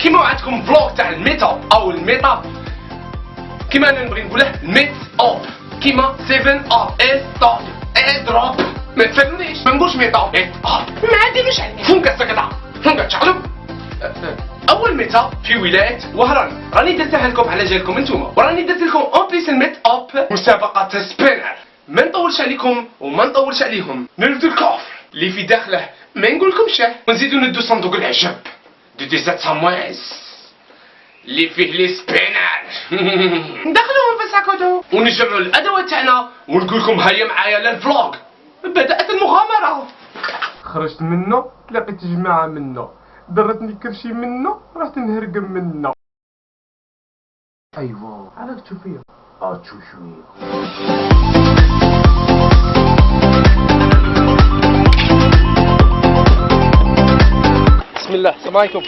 كيما عندكم فلوق تاع الميت اب او الميت اب، كيما انا نبغي نقوله الميت اب، كيما 7 اب ستوب دروب. ما تسالونيش ما نقولش ميت اب ما عنديش عليه. فون كتسكت فون كتشقلب. اول ميت اب في ولايه وهران راني درتها لكم على جالكم انتوما، وراني درت لكم اون بليس الميت اب مسابقه سبينر. ما نطولش عليكم وما نطولش عليهم، نرفدو الكوفر اللي في داخله ما نقولكمش، ونزيدو ندو صندوق العجب دو ديزات سامواز اللي فيه لي سبينر. ندخلوهم في الساكودو ونجمعوا الادوات تاعنا ونقولكم هيا معايا للفلوق. بدات المغامره. خرجت منه لقيت جماعه منه، درتني كرشي منه رحت نهرقم منه. ايوا علاش تشوفيه تشوف شويه. بسم الله السلام عليكم.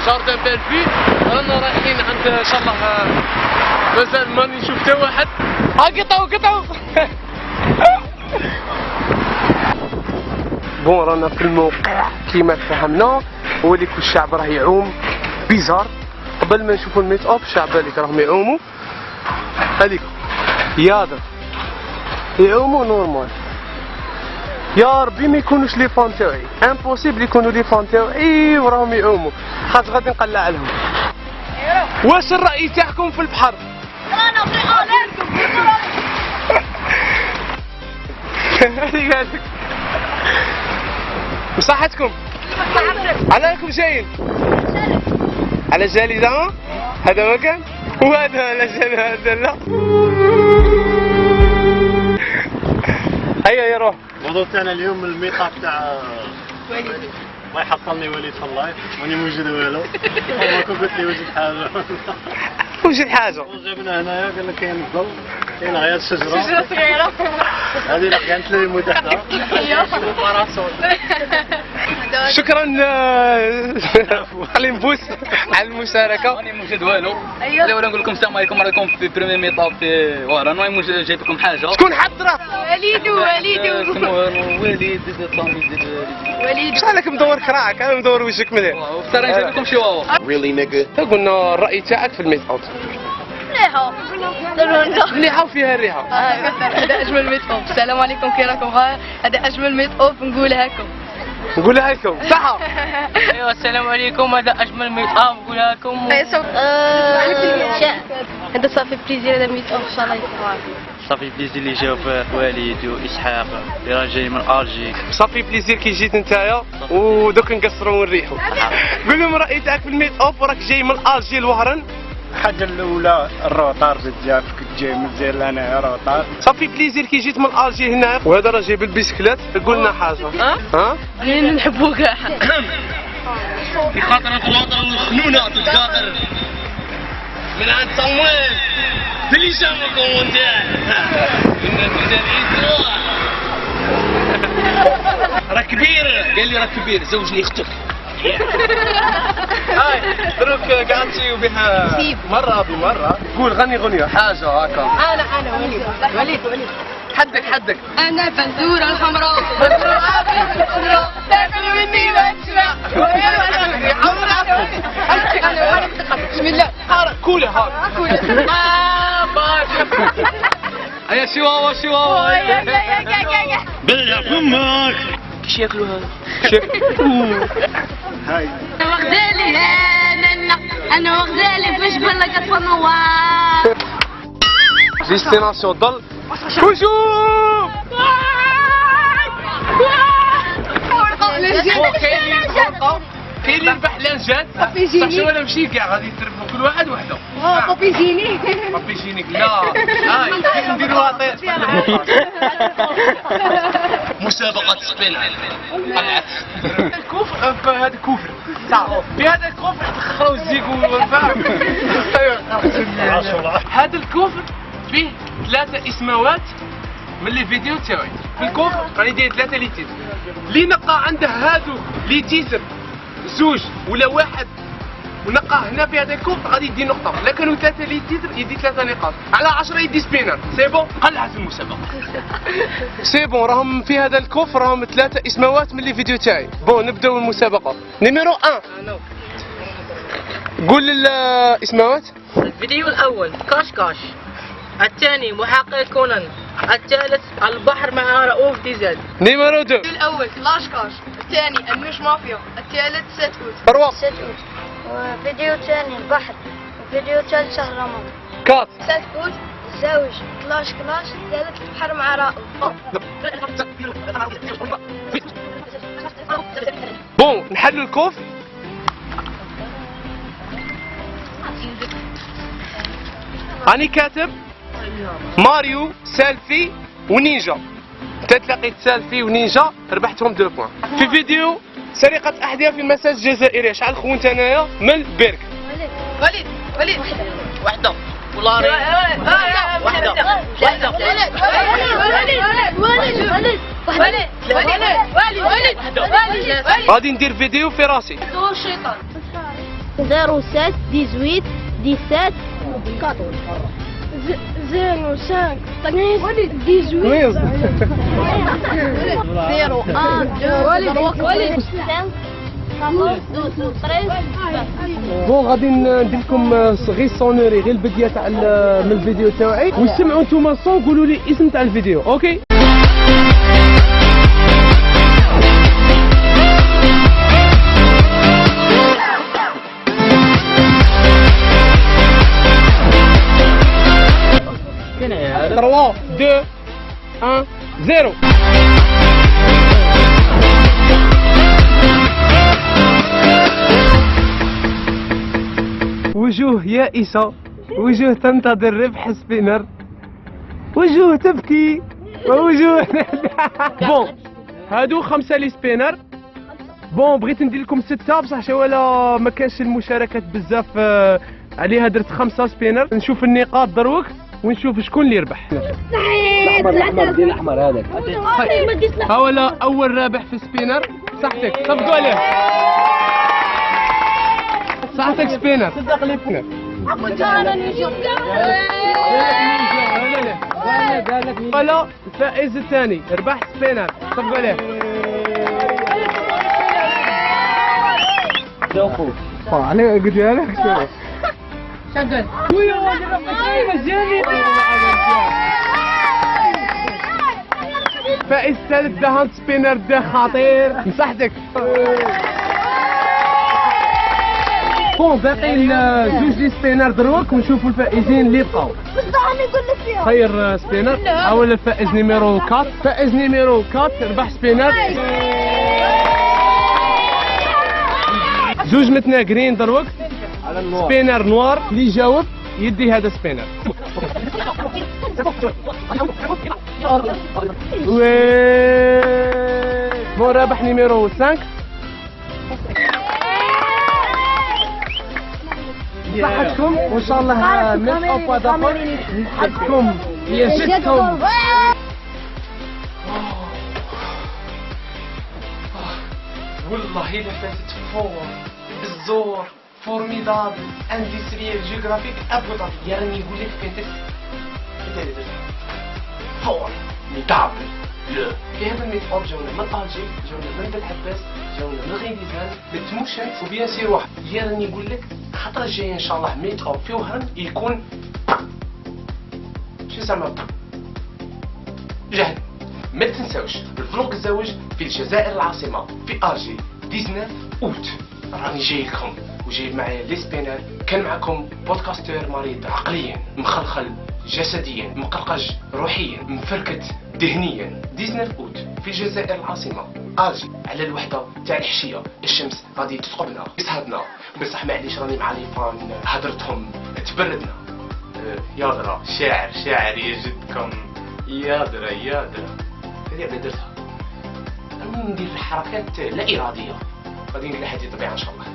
جاردن بيرفي، رانا رايحين عند ان شاء الله مازال ماني نشوف حتى واحد. قطعوا بون رانا في الموقع كيما فهمنا، هو اللي كل الشعب راه يعوم بيزار. قبل ما نشوفوا الميت اب الشعب هذيك راهم يعوموا، هذيك ياضر يعوموا نورمال. يا ربي ما يكونوش لي فان تاوعي، امبوسيبل يكونوا لي فان تاوعي وراهم يعوموا، خاطر غادي نقلع لهم. واش الرأي تاعكم في البحر؟ انا في اليركم هذيك هذيك بصحتكم؟ على راكم جايين؟ على جالي زعما؟ هذا مكان؟ وهذا على جالي هذا لا. هيا يا روح. الموضوع تاعنا اليوم الميت اب تاع وليد. الله يحصلني وليد في الله، ماني موجود والو. اماكم قلت لي وجد حاجه. وجد حاجه. جبنا هنايا قال لك كاين الضو، كاين غير الشجره. شجره صغيره. هذه اللي كانت لي يموت تحتها. باراسول. شكرا. خلي نبوس على المشاركه. ماني موجود والو. ايوه. الاول نقول لكم السلام عليكم، راكم في بريمير ميت اب في وهران، ماني جايب لكم حاجه. شكون حضره؟ وليد اش عليك مدور كراعك؟ انا مدور وجهك مليح. بصح راني جايب لكم شي واوا. قلنا الراي تاعك في الميت اب. مليحه مليحه وفيها الريحه. هذا اجمل ميت اب. السلام عليكم كي راكم؟ هذا اجمل ميت اب نقولها لكم. نقولها لكم صح. ايوا السلام عليكم، هذا اجمل ميت اب نقولها لكم. هذا صافي بليزير هذا ميت اب ان شاء الله يكون. صافي بليزير اللي جاو فيه وليد واسحاق اللي راه جاي من الجي. صافي بليزير كي جيت نتايا ودوك نقصروا ونريحوا. قول لهم الراي تاعك في الميت اب وراك جاي من الجي لوهران. الحاجه الاولى الروطار بزاف، كنت جاي مزيان انا روطار. صافي بليزير كي جيت من الجي هنا، وهذا راه جايب البيسكلات. قلنا حاجه ها انا نحبو كاع. في خاطر الروطار والخنونه تتقاطر من عند صمويل اللي شافكم وانتاع. الناس متابعين راه كبير، قال لي راه كبير زوجني اختك. هاي دروك قعدتي بها مره بمره. قول غني غنيه حاجه هكا. انا وليد حدك. انا بندوره الحمراء الخضراء تاكل مني بشرة حمراء. انا بسم الله. كوله هيا شواوا بلع فمك. كيش ياكلوا هذا؟ هاي انا واخدالي انا واخدالي فاش بلقت في النوار. ديستيناسيون ضل وشوف. كاين اللي ربح لانجات صح شو ولا مشي كاع غادي يتربحوا كل واحد وحده. بابي جيني بابي جينيك لا. هاي نديروا طيط. مسابقة سبين. الكفر هذا كفر صح. في هذا الكفر تخروا الزيك والفهم. هذا الكوفر فيه 3 اسماوات من لي فيديو تاعي. في الكوفر راني داير 3 لي تيتر. اللي نقى عنده هادو لي تيتر 2 ولا 1 ونقى هنا في هذا الكوفر غادي يدي نقطة. لا كانوا 3 لي تيتر يدي 3 نقاط. على 10 يدي سبينر. سي بون قلعت المسابقة. سي بون راهم في هذا الكوفر راهم 3 اسماوات من لي فيديو تاعي. بون نبداو المسابقة. نيميرو 1 قول الاسماوات. الفيديو الأول كاش كاش، الثاني محقق كونان، الثالث البحر مع رؤوف ديزل. نيميرو 2 الأول كلاش كاش، الثاني المش مافيا، الثالث ست أوت. 3 ست أوت، وفيديو ثاني البحر، وفيديو ثالث شهر رمضان. 4 ست أوت، الزوج، كلاش كلاش، الثالث البحر مع رؤوف. بون نحلوا الكوف. راني كاتب ماريو سيلفي ونينجا. انت تلاقيت سيلفي ونينجا ربحتهم 2 بوان. في فيديو سرقة أحذية في مساج جزائري. شحال خونت انايا من البرك. وليد وليد واحدة ولاري واحدة غادي ندير فيديو في راسي. 07 18 17 14 05 بون غادي ندير لكم غير سونوري غير البدايه تاع من الفيديو تاعي وسمعوا نتوما الصون قولوا لي اسم تاع الفيديو. اوكي كاين 3 2 1 0. وجوه يائسة، وجوه تنتظر ربح سبينر، وجوه تبكي ووجوه بون هادو 5 لي سبينر. بون بغيت ندير لكم 6 بصح شوالا ما كانش المشاركات بزاف عليها درت 5 سبينر. نشوف النقاط دروك ونشوف شكون اللي يربح. الاحمر ديال الاحمر هذاك. ها ولا اول رابح في سبينر. صحتك صفقوا عليه. صحتك سبينر. ولا الفائز الثاني ربح سبينر. صفقوا عليه. دوخو عليه قلت لك شو شغل فائز الثالث ده هاند سبينر ده خطير. صحتك. بون باقي زوج لي سبينر دروك ونشوفوا الفائزين اللي بقاو. خير سبينر. اول الفائز نيميرو 4. فائز نيميرو 4 ربح سبينر. زوج متناقرين دروك. سبينر نوار اللي جاوب يدي هذا سبينر. بون رابح نيميرو 5. صحتكم وان شاء الله نلقاو بعض اخر. نحبكم يجدكم. والله الا فاتت فور بالزور فورميدابل اندستريال جيوغرافيك ابو ظبي. يعني يقول لك فاتت فور ميدابل. في هذا الميت اوب جونا من طالجي، جونا من بالحباس، جونا من غيديزان، بالتموشات وبيان سير واحد. يعني يقول لك الخطره الجايه ان شاء الله ميت اوب في وهران يكون شو زعما جهل. ما تنساوش الفلوق الزواج في الجزائر العاصمه في الجي 19 اوت. راني جاي لكم وجايب معايا لي سبينر. كان معكم بودكاستر مريض عقليا، مخلخل جسديا، مقلقج روحيا، مفركت ذهنيا. 19 اوت في الجزائر العاصمه الجي على الوحده تاع الحشيه. الشمس غادي تثقبنا يسهدنا بصح معليش راني مع لي فان هضرتهم تبردنا. يادرا شاعر يجدكم. يادرا هذه عبد درتها. ندير الحركات لا اراديه. غادي ندير هذه الطبيعه ان شاء الله.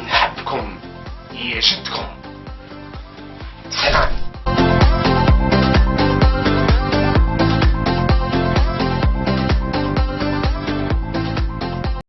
نحبكم يجدكم.